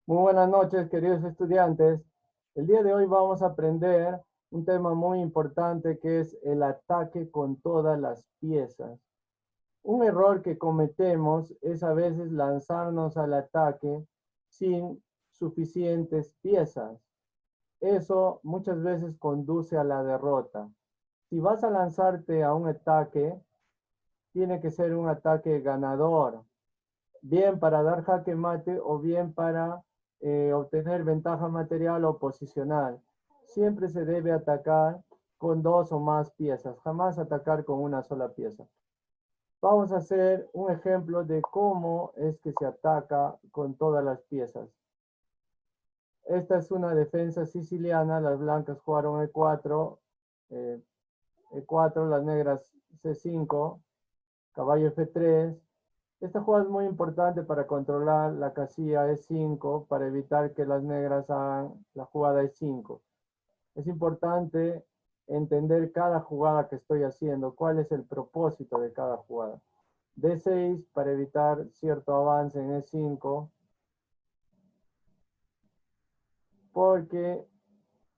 Muy buenas noches, queridos estudiantes. El día de hoy vamos a aprender un tema muy importante que es el ataque con todas las piezas. Un error que cometemos es a veces lanzarnos al ataque sin suficientes piezas. Eso muchas veces conduce a la derrota. Si vas a lanzarte a un ataque, tiene que ser un ataque ganador, bien para dar jaque mate o bien para obtener ventaja material o posicional. Siempre se debe atacar con dos o más piezas, jamás atacar con una sola pieza. Vamos a hacer un ejemplo de cómo es que se ataca con todas las piezas. Esta es una defensa siciliana, las blancas jugaron E4, eh, E4, las negras C5, caballo F3. Esta jugada es muy importante para controlar la casilla E5, para evitar que las negras hagan la jugada E5. Es importante entender cada jugada que estoy haciendo, cuál es el propósito de cada jugada. D6 para evitar cierto avance en E5, porque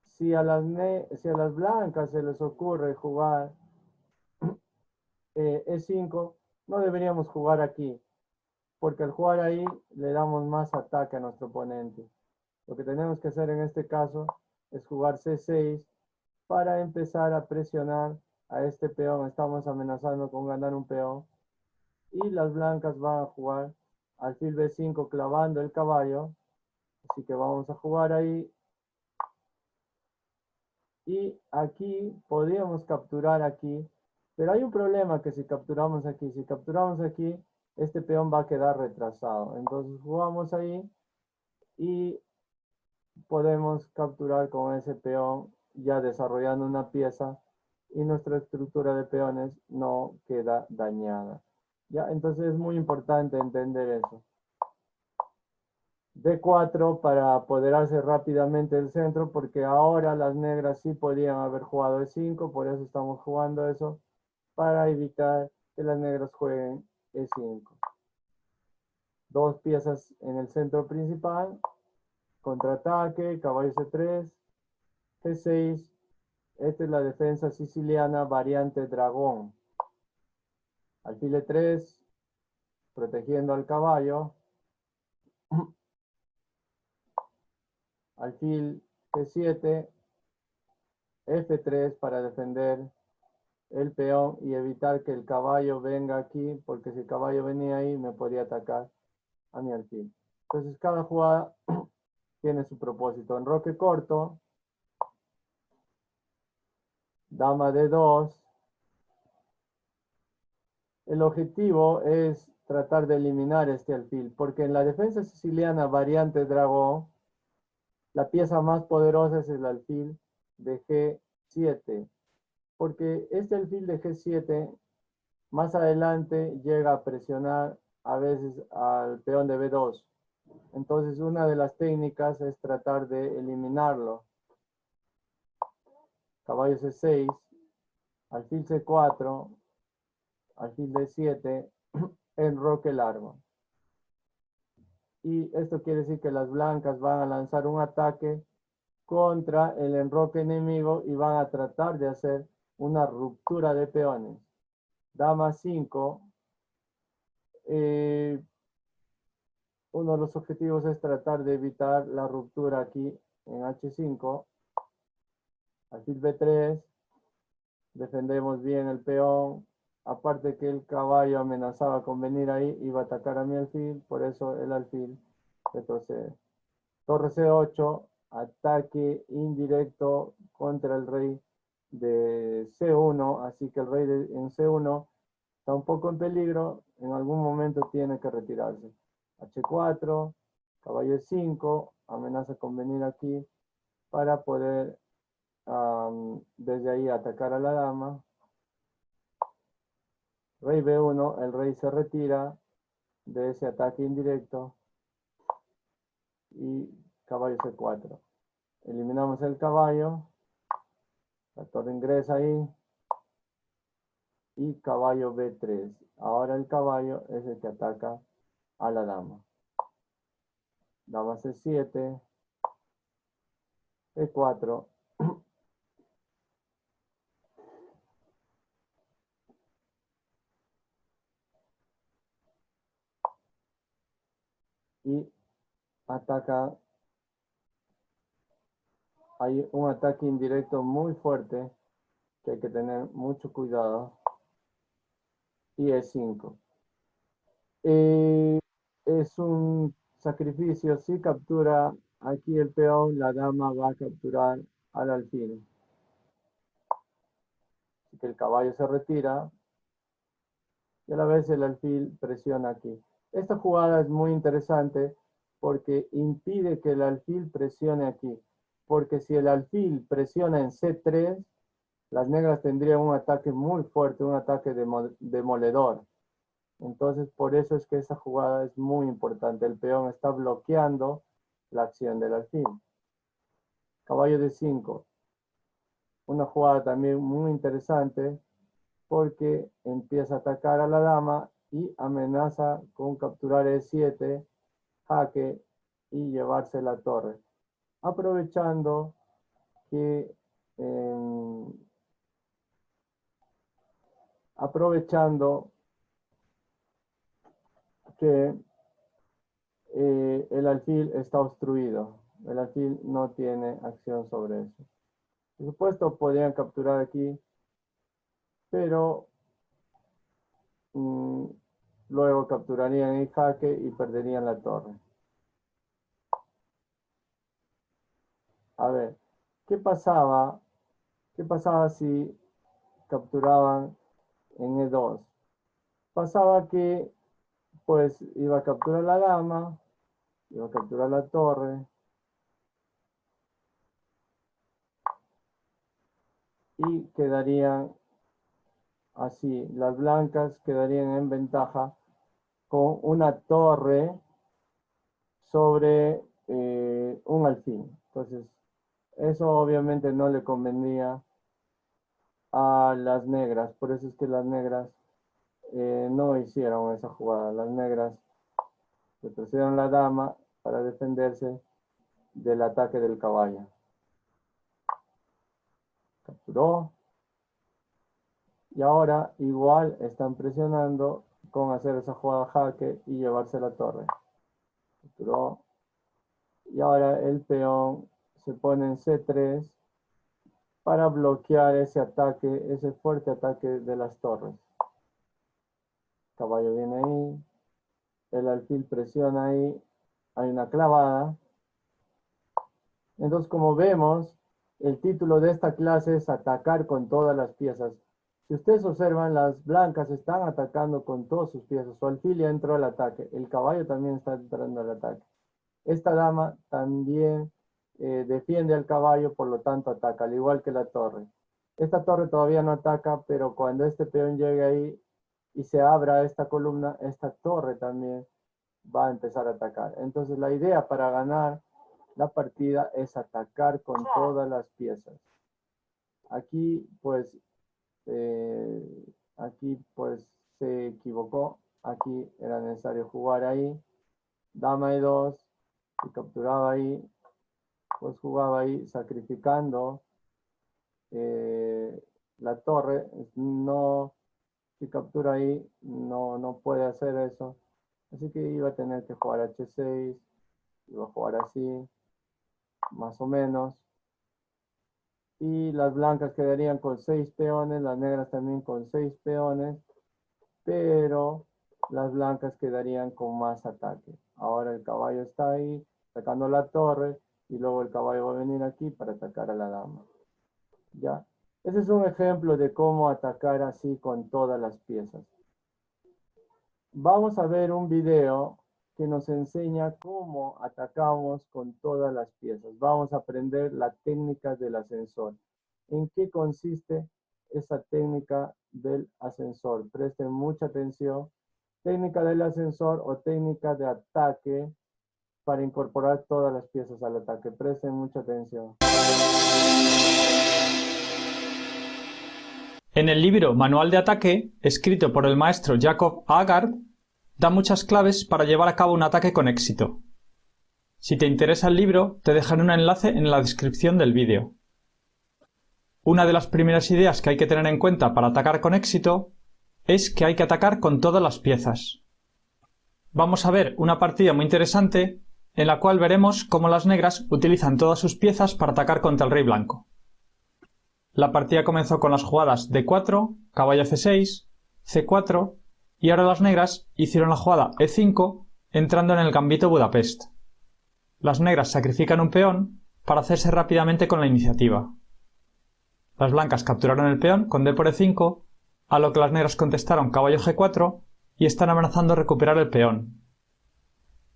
si a las blancas se les ocurre jugar E5, no deberíamos jugar aquí, porque al jugar ahí le damos más ataque a nuestro oponente. Lo que tenemos que hacer en este caso es jugar C6 para empezar a presionar a este peón. Estamos amenazando con ganar un peón. Y las blancas van a jugar alfil B5 clavando el caballo. Así que vamos a jugar ahí. Y aquí podríamos capturar aquí. Pero hay un problema que si capturamos aquí. Si capturamos aquí, este peón va a quedar retrasado. Entonces jugamos ahí y podemos capturar con ese peón ya desarrollando una pieza y nuestra estructura de peones no queda dañada. ¿Ya? Entonces es muy importante entender eso. D4 para apoderarse rápidamente del centro, porque ahora las negras sí podían haber jugado E5, por eso estamos jugando eso, para evitar que las negras jueguen E5. Dos piezas en el centro principal, contraataque, caballo C3, G6. Esta es la defensa siciliana variante dragón. Alfil E3, protegiendo al caballo. Alfil G7, F3 para defender el peón y evitar que el caballo venga aquí, porque si el caballo venía ahí me podría atacar a mi alfil. Entonces cada jugada tiene su propósito. Enroque corto, dama D2. El objetivo es tratar de eliminar este alfil, porque en la defensa siciliana variante dragón, la pieza más poderosa es el alfil de G7, porque este alfil de G7 más adelante llega a presionar a veces al peón de B2. Entonces una de las técnicas es tratar de eliminarlo. Caballo C6, alfil C4, alfil D7, enroque largo. Y esto quiere decir que las blancas van a lanzar un ataque contra el enroque enemigo y van a tratar de hacer una ruptura de peones. Dama 5. Uno de los objetivos es tratar de evitar la ruptura aquí en H5. Alfil B3. Defendemos bien el peón. Aparte que el caballo amenazaba con venir ahí, iba a atacar a mi alfil, por eso el alfil retrocede. Torre C8, ataque indirecto contra el rey de C1, así que el rey en C1 está un poco en peligro, en algún momento tiene que retirarse. H4, caballo E5, amenaza con venir aquí para poder desde ahí atacar a la dama. Rey B1, el rey se retira de ese ataque indirecto y caballo C4. Eliminamos el caballo, la torre ingresa ahí y caballo B3. Ahora el caballo es el que ataca a la dama. dama C7, E4, y ataca. Hay un ataque indirecto muy fuerte que hay que tener mucho cuidado. Y E5. Es un sacrificio. Si captura aquí el peón, la dama va a capturar al alfil. Así que el caballo se retira y a la vez el alfil presiona aquí. Esta jugada es muy interesante porque impide que el alfil presione aquí. Porque si el alfil presiona en C3, las negras tendrían un ataque muy fuerte, un ataque demoledor. Entonces, por eso es que esa jugada es muy importante. El peón está bloqueando la acción del alfil. Caballo de 5. Una jugada también muy interesante porque empieza a atacar a la dama y amenaza con capturar E7, jaque y llevarse la torre. Aprovechando que el alfil está obstruido. El alfil no tiene acción sobre eso. Por supuesto, podrían capturar aquí, pero luego capturarían el jaque y perderían la torre. A ver, ¿qué pasaba? ¿Qué pasaba si capturaban en E2? Pasaba que, pues, iba a capturar la dama, iba a capturar la torre, y quedarían así. Las blancas quedarían en ventaja con una torre sobre un alfil. Entonces, eso obviamente no le convenía a las negras. Por eso es que las negras no hicieron esa jugada. Las negras retrocedieron la dama para defenderse del ataque del caballo. Capturó. Y ahora igual están presionando con hacer esa jugada jaque y llevarse la torre. Capturó. Y ahora el peón se pone en C3 para bloquear ese ataque, ese fuerte ataque de las torres. Caballo viene ahí, el alfil presiona ahí, hay una clavada. Entonces, como vemos, el título de esta clase es atacar con todas las piezas. Si ustedes observan, las blancas están atacando con todas sus piezas. Su alfil ya entró al ataque, el caballo también está entrando al ataque. Esta dama también defiende al caballo, por lo tanto ataca, al igual que la torre. Esta torre todavía no ataca, pero cuando este peón llegue ahí y se abra esta columna, esta torre también va a empezar a atacar. Entonces la idea para ganar la partida es atacar con todas las piezas. Aquí pues, se equivocó. Aquí era necesario jugar ahí. Dama E2, y capturaba ahí, pues jugaba ahí sacrificando la torre. No, si captura ahí, no puede hacer eso. Así que iba a tener que jugar H6, iba a jugar así, más o menos. Y las blancas quedarían con 6 peones, las negras también con 6 peones, pero las blancas quedarían con más ataque. Ahora el caballo está ahí, atacando la torre, y luego el caballo va a venir aquí para atacar a la dama. ¿Ya? Ese es un ejemplo de cómo atacar así con todas las piezas. Vamos a ver un video que nos enseña cómo atacamos con todas las piezas. Vamos a aprender la técnica del ascensor. ¿En qué consiste esa técnica del ascensor? Presten mucha atención. Técnica del ascensor o técnica de ataque para incorporar todas las piezas al ataque. Presten mucha atención. En el libro Manual de Ataque, escrito por el maestro Jacob Aagaard, da muchas claves para llevar a cabo un ataque con éxito. Si te interesa el libro, te dejaré un enlace en la descripción del vídeo. Una de las primeras ideas que hay que tener en cuenta para atacar con éxito es que hay que atacar con todas las piezas. Vamos a ver una partida muy interesante en la cual veremos cómo las negras utilizan todas sus piezas para atacar contra el rey blanco. La partida comenzó con las jugadas D4, caballo F6, C4 y ahora las negras hicieron la jugada E5 entrando en el gambito Budapest. Las negras sacrifican un peón para hacerse rápidamente con la iniciativa. Las blancas capturaron el peón con D por E5, a lo que las negras contestaron caballo G4 y están amenazando recuperar el peón.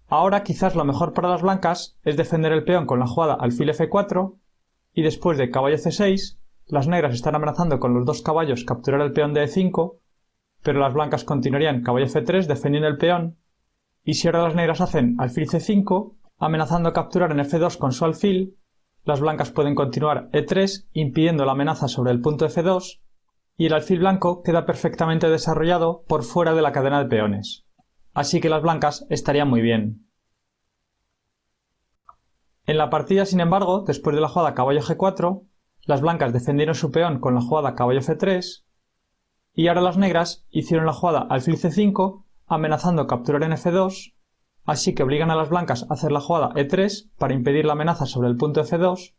Ahora quizás lo mejor para las blancas es defender el peón con la jugada alfil F4 y después de caballo C6 las negras están amenazando con los dos caballos capturar el peón de E5, pero las blancas continuarían caballo F3 defendiendo el peón y si ahora las negras hacen alfil C5 amenazando capturar en F2 con su alfil, las blancas pueden continuar E3 impidiendo la amenaza sobre el punto F2 y el alfil blanco queda perfectamente desarrollado por fuera de la cadena de peones. Así que las blancas estarían muy bien. En la partida, sin embargo, después de la jugada caballo G4, las blancas defendieron su peón con la jugada caballo F3 y ahora las negras hicieron la jugada alfil C5 amenazando capturar en F2, así que obligan a las blancas a hacer la jugada E3 para impedir la amenaza sobre el punto F2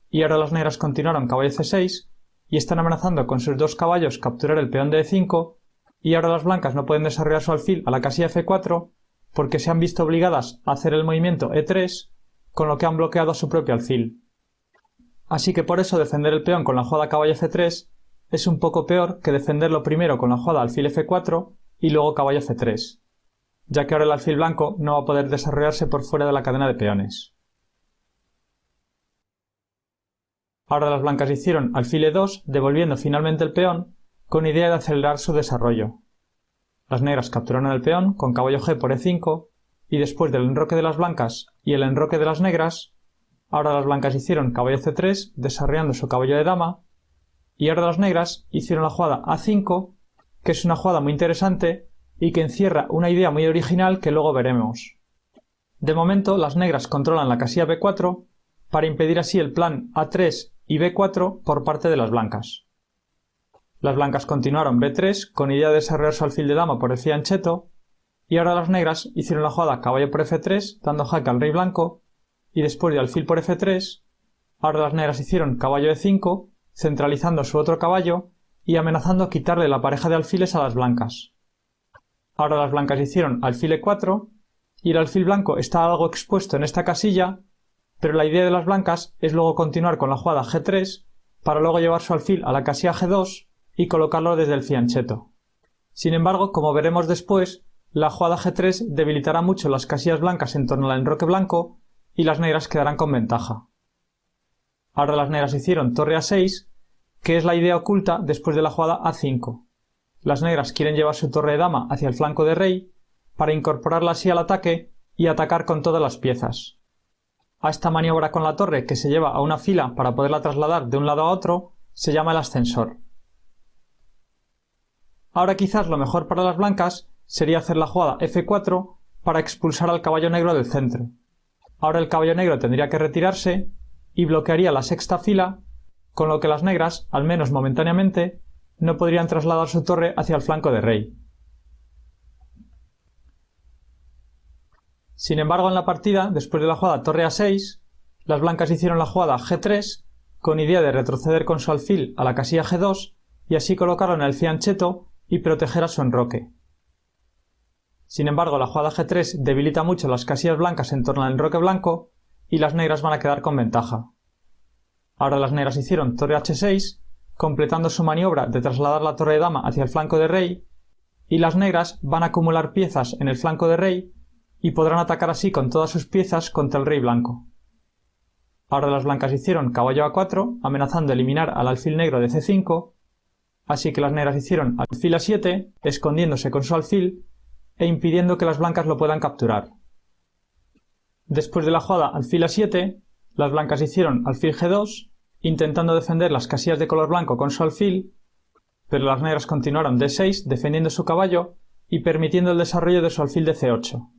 y ahora las negras continuaron caballo C6 y están amenazando con sus dos caballos capturar el peón de E5 y ahora las blancas no pueden desarrollar su alfil a la casilla F4 porque se han visto obligadas a hacer el movimiento E3 con lo que han bloqueado su propio alfil. Así que por eso defender el peón con la jugada caballo F3 es un poco peor que defenderlo primero con la jugada alfil F4 y luego caballo F3, ya que ahora el alfil blanco no va a poder desarrollarse por fuera de la cadena de peones. Ahora las blancas hicieron alfil E2 devolviendo finalmente el peón con idea de acelerar su desarrollo. Las negras capturaron el peón con caballo G por E5 y después del enroque de las blancas y el enroque de las negras, ahora las blancas hicieron caballo C3 desarrollando su caballo de dama y ahora las negras hicieron la jugada A5, que es una jugada muy interesante y que encierra una idea muy original que luego veremos. De momento las negras controlan la casilla B4 para impedir así el plan A3 y B4 por parte de las blancas. Las blancas continuaron B3 con idea de desarrollar su alfil de dama por el fianchetto y ahora las negras hicieron la jugada caballo por F3 dando jaque al rey blanco y después de alfil por F3, ahora las negras hicieron caballo E5 centralizando su otro caballo y amenazando quitarle la pareja de alfiles a las blancas. Ahora las blancas hicieron alfil E4 y el alfil blanco está algo expuesto en esta casilla, pero la idea de las blancas es luego continuar con la jugada G3 para luego llevar su alfil a la casilla G2 y colocarlo desde el fianchetto. Sin embargo, como veremos después, la jugada G3 debilitará mucho las casillas blancas en torno al enroque blanco y las negras quedarán con ventaja. Ahora las negras hicieron torre A6, que es la idea oculta después de la jugada A5. Las negras quieren llevar su torre de dama hacia el flanco de rey para incorporarla así al ataque y atacar con todas las piezas. A esta maniobra con la torre que se lleva a una fila para poderla trasladar de un lado a otro se llama el ascensor. Ahora quizás lo mejor para las blancas sería hacer la jugada F4 para expulsar al caballo negro del centro. Ahora el caballo negro tendría que retirarse y bloquearía la sexta fila, con lo que las negras, al menos momentáneamente, no podrían trasladar su torre hacia el flanco de rey. Sin embargo, en la partida, después de la jugada torre A6, las blancas hicieron la jugada G3 con idea de retroceder con su alfil a la casilla G2 y así colocarlo en el fianchetto y proteger a su enroque. Sin embargo, la jugada G3 debilita mucho las casillas blancas en torno al enroque blanco y las negras van a quedar con ventaja. Ahora las negras hicieron torre H6, completando su maniobra de trasladar la torre de dama hacia el flanco de rey, y las negras van a acumular piezas en el flanco de rey y podrán atacar así con todas sus piezas contra el rey blanco. Ahora las blancas hicieron caballo A4, amenazando eliminar al alfil negro de C5, así que las negras hicieron alfil A7, escondiéndose con su alfil e impidiendo que las blancas lo puedan capturar. Después de la jugada alfil A7, las blancas hicieron alfil G2, intentando defender las casillas de color blanco con su alfil, pero las negras continuaron D6 defendiendo su caballo y permitiendo el desarrollo de su alfil de C8.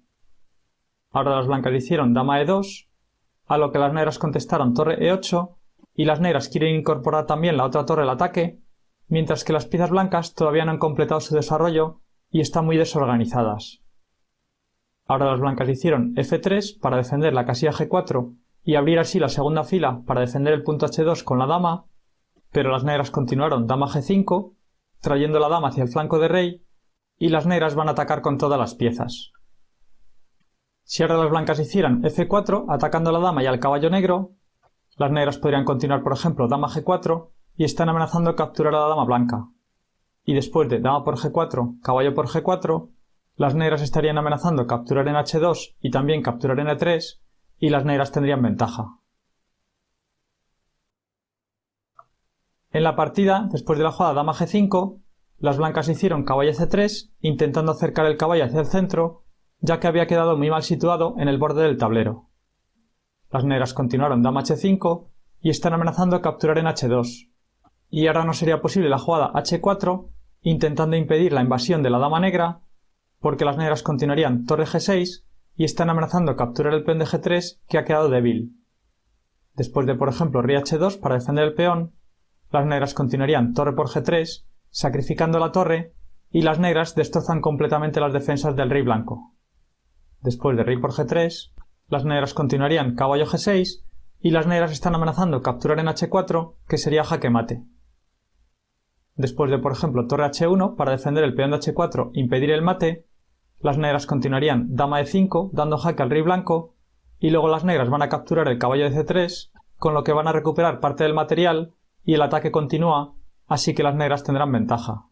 Ahora las blancas hicieron dama E2, a lo que las negras contestaron torre E8, y las negras quieren incorporar también la otra torre al ataque, mientras que las piezas blancas todavía no han completado su desarrollo y están muy desorganizadas. Ahora las blancas hicieron F3 para defender la casilla G4 y abrir así la segunda fila para defender el punto H2 con la dama, pero las negras continuaron dama G5, trayendo la dama hacia el flanco de rey, y las negras van a atacar con todas las piezas. Si ahora las blancas hicieran F4 atacando a la dama y al caballo negro, las negras podrían continuar por ejemplo dama G4 y están amenazando capturar a la dama blanca. Y después de dama por G4, caballo por G4, las negras estarían amenazando capturar en H2 y también capturar en E3, y las negras tendrían ventaja. En la partida, después de la jugada dama G5, las blancas hicieron caballo C3 intentando acercar el caballo hacia el centro, ya que había quedado muy mal situado en el borde del tablero. Las negras continuaron dama H5 y están amenazando capturar en H2. Y ahora no sería posible la jugada H4 intentando impedir la invasión de la dama negra, porque las negras continuarían torre G6 y están amenazando capturar el peón de G3 que ha quedado débil. Después de por ejemplo rey H2 para defender el peón, las negras continuarían torre por G3 sacrificando la torre y las negras destrozan completamente las defensas del rey blanco. Después de rey por G3, las negras continuarían caballo G6 y las negras están amenazando capturar en H4, que sería jaque mate. Después de por ejemplo torre H1 para defender el peón de H4 e impedir el mate, las negras continuarían dama E5 dando jaque al rey blanco y luego las negras van a capturar el caballo de C3, con lo que van a recuperar parte del material y el ataque continúa, así que las negras tendrán ventaja.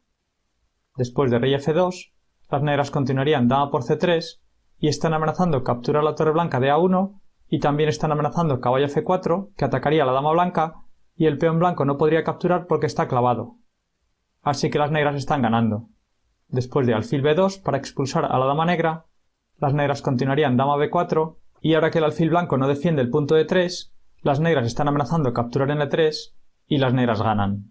Después de rey F2, las negras continuarían dama por C3 y están amenazando capturar la torre blanca de A1 y también están amenazando caballo F4, que atacaría a la dama blanca, y el peón blanco no podría capturar porque está clavado. Así que las negras están ganando. Después de alfil B2 para expulsar a la dama negra, las negras continuarían dama B4 y ahora que el alfil blanco no defiende el punto E3, las negras están amenazando capturar en E3 y las negras ganan.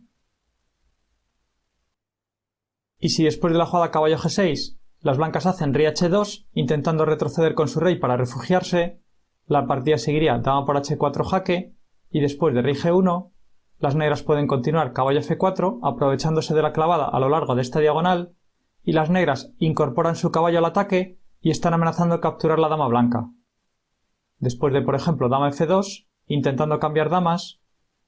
Y si después de la jugada caballo G6 las blancas hacen rey H2 intentando retroceder con su rey para refugiarse, la partida seguiría dama por H4 jaque y después de rey G1 las negras pueden continuar caballo F4 aprovechándose de la clavada a lo largo de esta diagonal y las negras incorporan su caballo al ataque y están amenazando capturar la dama blanca. Después de por ejemplo dama F2 intentando cambiar damas,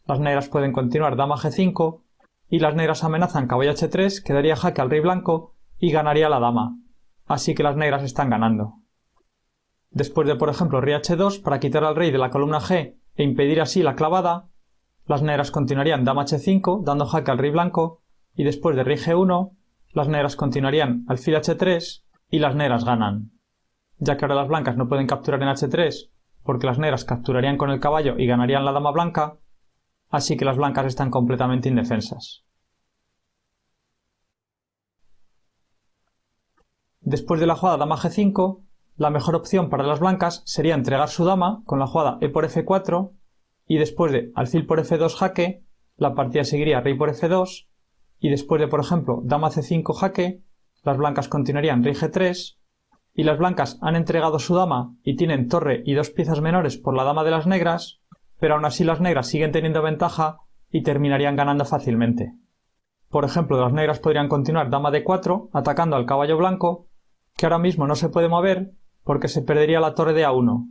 las negras pueden continuar dama G5 y las negras amenazan caballo H3 que daría jaque al rey blanco y ganaría la dama, así que las negras están ganando. Después de por ejemplo rey H2 para quitar al rey de la columna G e impedir así la clavada, las negras continuarían dama H5 dando jaque al rey blanco y después de rey G1 las negras continuarían alfil H3 y las negras ganan, ya que ahora las blancas no pueden capturar en H3 porque las negras capturarían con el caballo y ganarían la dama blanca, así que las blancas están completamente indefensas. Después de la jugada dama G5, la mejor opción para las blancas sería entregar su dama con la jugada e por F4 y después de alfil por F2 jaque, la partida seguiría rey por F2 y después de por ejemplo dama C5 jaque, las blancas continuarían rey G3 y las blancas han entregado su dama y tienen torre y dos piezas menores por la dama de las negras, pero aún así las negras siguen teniendo ventaja y terminarían ganando fácilmente. Por ejemplo, las negras podrían continuar dama D4 atacando al caballo blanco, que ahora mismo no se puede mover porque se perdería la torre de A1.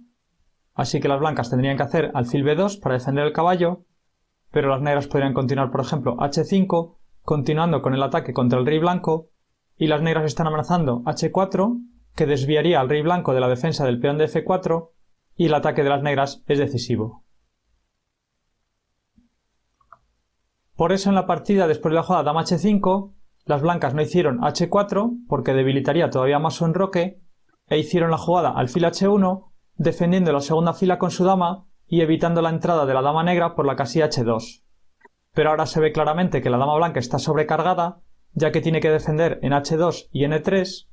Así que las blancas tendrían que hacer alfil B2 para defender el caballo, pero las negras podrían continuar por ejemplo H5 continuando con el ataque contra el rey blanco y las negras están amenazando H4 que desviaría al rey blanco de la defensa del peón de F4 y el ataque de las negras es decisivo. Por eso en la partida después de la jugada dama H5 las blancas no hicieron H4 porque debilitaría todavía más su enroque e hicieron la jugada alfil H1 defendiendo la segunda fila con su dama y evitando la entrada de la dama negra por la casilla H2. Pero ahora se ve claramente que la dama blanca está sobrecargada ya que tiene que defender en H2 y en E3,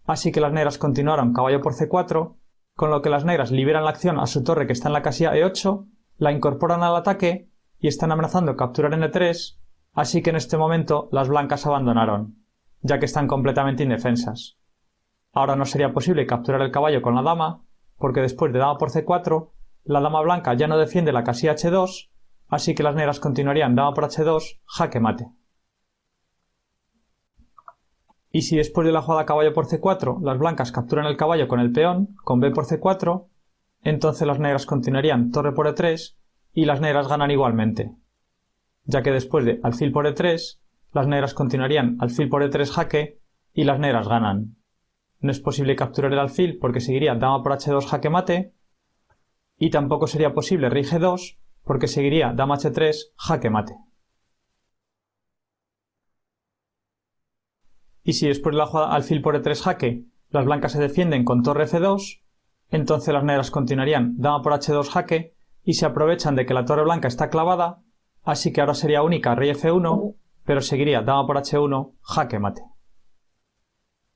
así que las negras continuaron caballo por C4, con lo que las negras liberan la acción a su torre que está en la casilla E8, la incorporan al ataque y están amenazando capturar en E3, así que en este momento las blancas abandonaron, ya que están completamente indefensas. Ahora no sería posible capturar el caballo con la dama, porque después de dama por c4, la dama blanca ya no defiende la casilla h2, así que las negras continuarían dama por h2, jaque mate. Y si después de la jugada caballo por c4 las blancas capturan el caballo con el peón, con b por c4, entonces las negras continuarían torre por e3 y las negras ganan igualmente, ya que después de alfil por e3, las negras continuarían alfil por e3 jaque y las negras ganan. No es posible capturar el alfil porque seguiría dama por h2 jaque mate, y tampoco sería posible rey g2 porque seguiría dama h3 jaque mate. Y si después de la jugada alfil por e3 jaque las blancas se defienden con torre f2, entonces las negras continuarían dama por h2 jaque y se aprovechan de que la torre blanca está clavada, así que ahora sería única rey f1, pero seguiría dama por h1 jaque mate.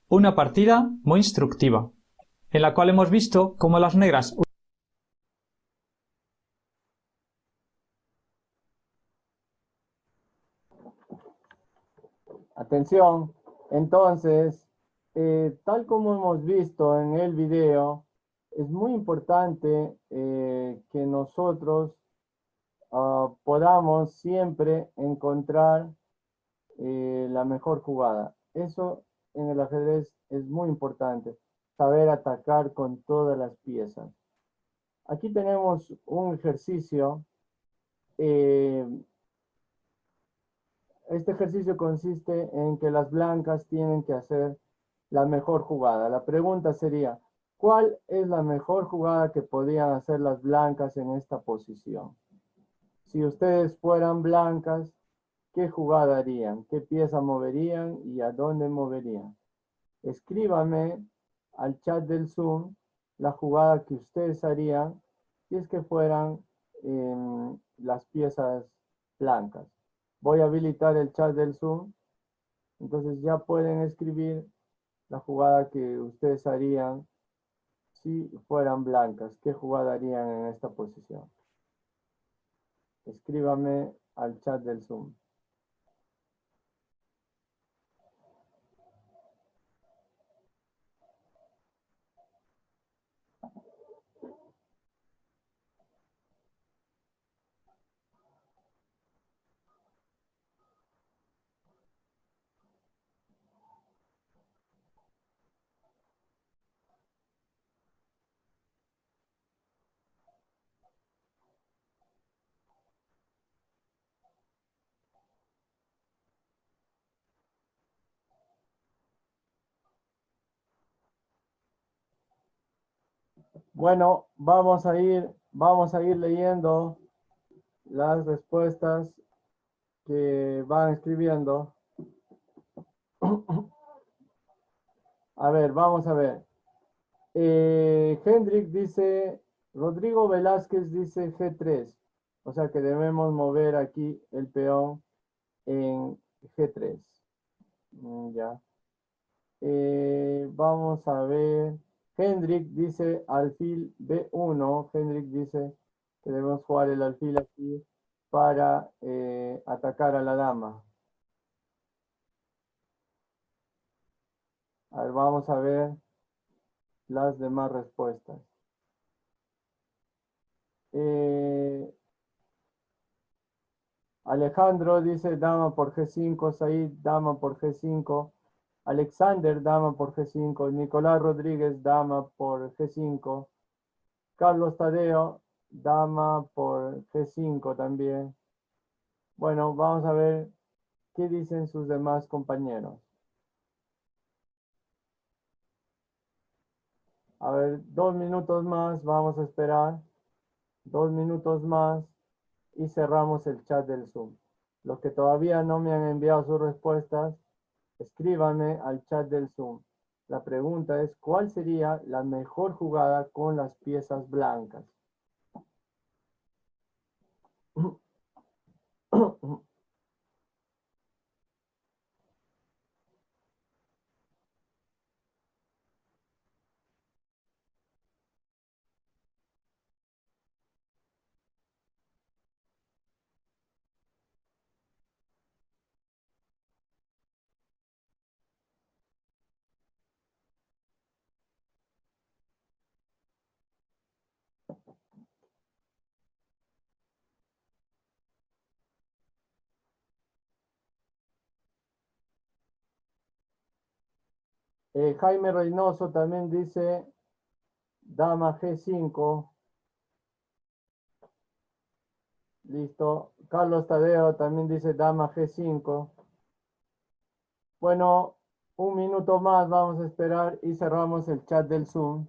Una partida muy instructiva, en la cual hemos visto cómo las negras... Atención, entonces, tal como hemos visto en el video, es muy importante que nosotros podamos siempre encontrar la mejor jugada. Eso en el ajedrez es muy importante, saber atacar con todas las piezas. Aquí tenemos un ejercicio. Este ejercicio consiste en que las blancas tienen que hacer la mejor jugada. La pregunta sería, ¿cuál es la mejor jugada que podrían hacer las blancas en esta posición? Si ustedes fueran blancas, ¿qué jugada harían? ¿Qué pieza moverían y a dónde moverían? Escríbame al chat del Zoom la jugada que ustedes harían si es que fueran las piezas blancas. Voy a habilitar el chat del Zoom, entonces ya pueden escribir la jugada que ustedes harían si fueran blancas. ¿Qué jugada harían en esta posición? Escríbame al chat del Zoom. Bueno, vamos a ir leyendo las respuestas que van escribiendo. A ver, vamos a ver. Hendrik dice, Rodrigo Velázquez dice G3. O sea que debemos mover aquí el peón en G3. Ya. Vamos a ver. Hendrik dice alfil B1. Hendrik dice que debemos jugar el alfil aquí para atacar a la dama. A ver, vamos a ver las demás respuestas. Alejandro dice dama por G5, Said dama por G5, Alexander dama por G5, Nicolás Rodríguez dama por G5, Carlos Tadeo dama por G5 también. Bueno, vamos a ver qué dicen sus demás compañeros. A ver, 2 minutos más, vamos a esperar. 2 minutos más y cerramos el chat del Zoom. Los que todavía no me han enviado sus respuestas, escríbanme al chat del Zoom. La pregunta es, ¿cuál sería la mejor jugada con las piezas blancas? Jaime Reynoso también dice dama G5. Listo. Carlos Tadeo también dice dama G5. Bueno, un minuto más vamos a esperar y cerramos el chat del Zoom.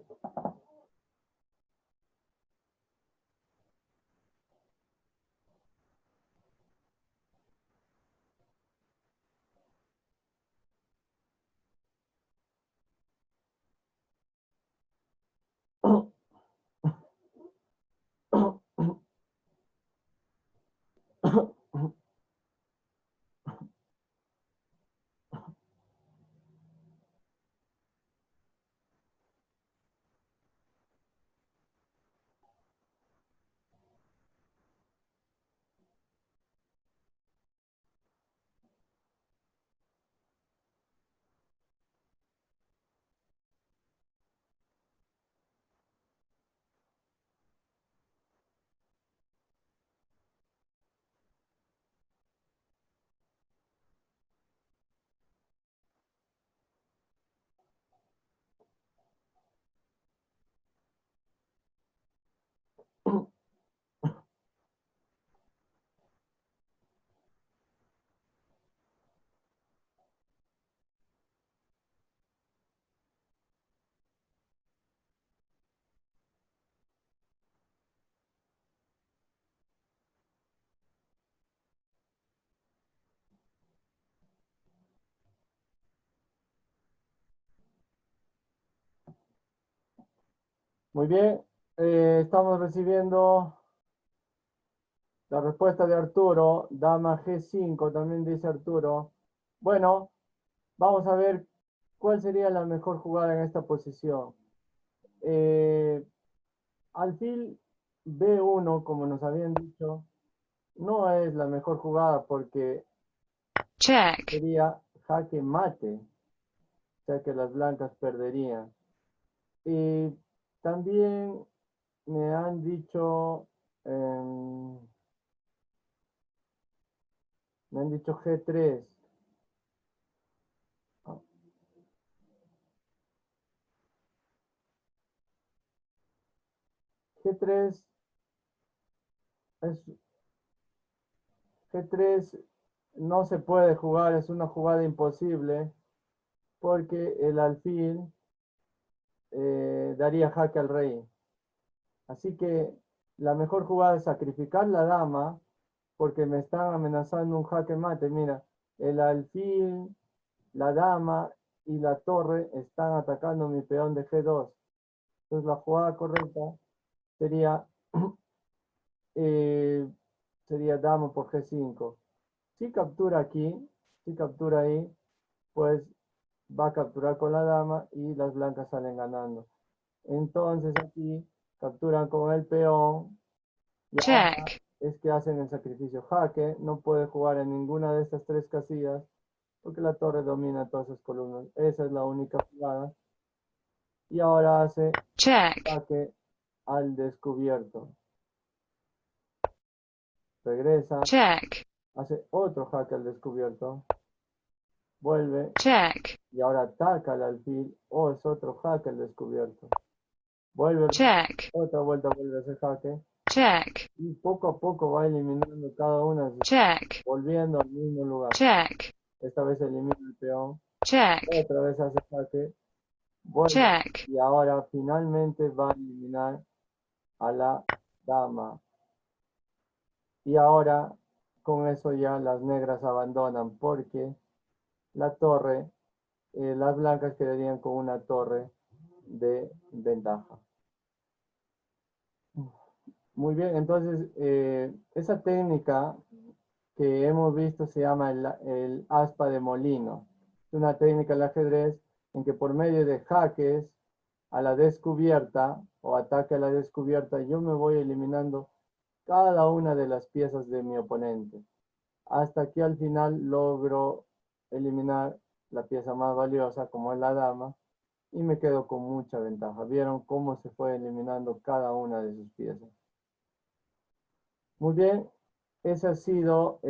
Muy bien, estamos recibiendo la respuesta de Arturo. Dama G5, también dice Arturo. Bueno, vamos a ver cuál sería la mejor jugada en esta posición. Alfil B1, como nos habían dicho, no es la mejor jugada porque Check. sería jaque mate, o sea que las blancas perderían. Y también me han dicho, G3. G3 es G3 no se puede jugar, es una jugada imposible porque el alfil daría jaque al rey. Así que la mejor jugada es sacrificar la dama porque me están amenazando un jaque mate. Mira, el alfil, la dama y la torre están atacando mi peón de G2. Entonces la jugada correcta sería, sería dama por G5. Si captura aquí, si captura ahí, pues va a capturar con la dama y las blancas salen ganando. Entonces aquí capturan con el peón y ahora Check. es que hacen el sacrificio jaque. No puede jugar en ninguna de estas tres casillas porque la torre domina todas sus columnas. Esa es la única jugada. Y ahora hace Check. jaque al descubierto. Regresa, Check. hace otro jaque al descubierto. Vuelve Check. y ahora ataca al alfil. O es otro jaque al descubierto. Vuelve, Check. otra vuelta vuelve a hacer jaque. Check. Y poco a poco va eliminando cada una de sus, Check. volviendo al mismo lugar. Check. Esta vez elimina el peón. Check. Otra vez hace jaque. Vuelve. Check. Y ahora finalmente va a eliminar a la dama. Y ahora con eso ya las negras abandonan porque la torre, las blancas quedarían con una torre de ventaja. Muy bien, entonces esa técnica que hemos visto se llama el aspa de molino. Es una técnica del ajedrez en que por medio de jaques a la descubierta o ataque a la descubierta, yo me voy eliminando cada una de las piezas de mi oponente. Hasta que al final logro eliminar la pieza más valiosa, como es la dama, y me quedo con mucha ventaja. ¿Vieron cómo se fue eliminando cada una de sus piezas? Muy bien, ese ha sido